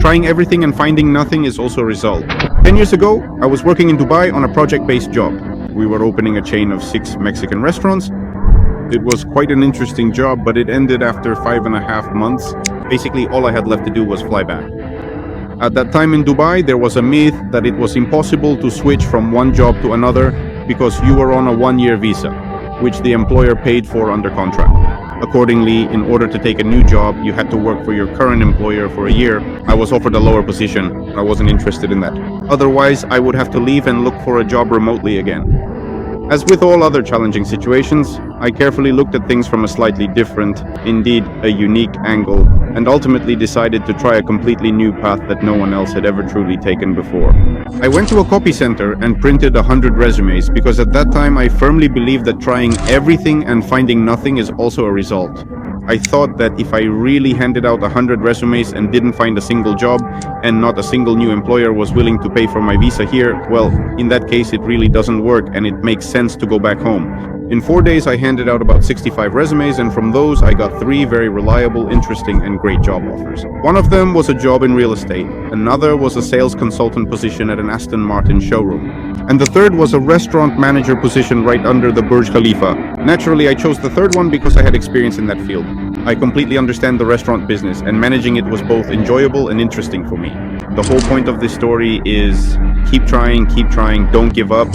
trying everything and finding nothing is also a result. 10 years ago, I was working in Dubai on a project-based job. We were opening a chain of 6 Mexican restaurants. It was quite an interesting job, but it ended after 5.5 months. Basically, all I had left to do was fly back. At that time in Dubai, there was a myth that it was impossible to switch from one job to another because you were on a 1-year visa, which the employer paid for under contract. Accordingly, in order to take a new job, you had to work for your current employer for a year. I was offered a lower position. I wasn't interested in that. Otherwise, I would have to leave and look for a job remotely again. As with all other challenging situations, I carefully looked at things from a slightly different, indeed a unique angle, and ultimately decided to try a completely new path that no one else had ever truly taken before. I went to a copy center and printed 100 resumes because at that time I firmly believed that trying everything and finding nothing is also a result. I thought that if I really handed out 100 resumes and didn't find a single job, and not a single new employer was willing to pay for my visa here, well, in that case it really doesn't work and it makes sense to go back home. In 4 days I handed out about 65 resumes, and from those I got 3 very reliable, interesting and great job offers. One of them was a job in real estate, another was a sales consultant position at an Aston Martin showroom, and the third was a restaurant manager position right under the Burj Khalifa. Naturally, I chose the third one because I had experience in that field. I completely understand the restaurant business, and managing it was both enjoyable and interesting for me. The whole point of this story is keep trying, don't give up.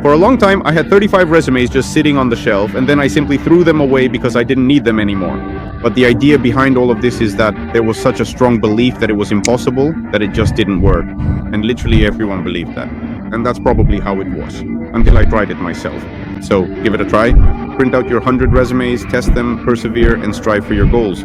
For a long time, I had 35 resumes just sitting on the shelf, and then I simply threw them away because I didn't need them anymore. But the idea behind all of this is that there was such a strong belief that it was impossible that it just didn't work. And literally everyone believed that. And that's probably how it was, until I tried it myself. So give it a try. Print out your 100 resumes, test them, persevere, and strive for your goals.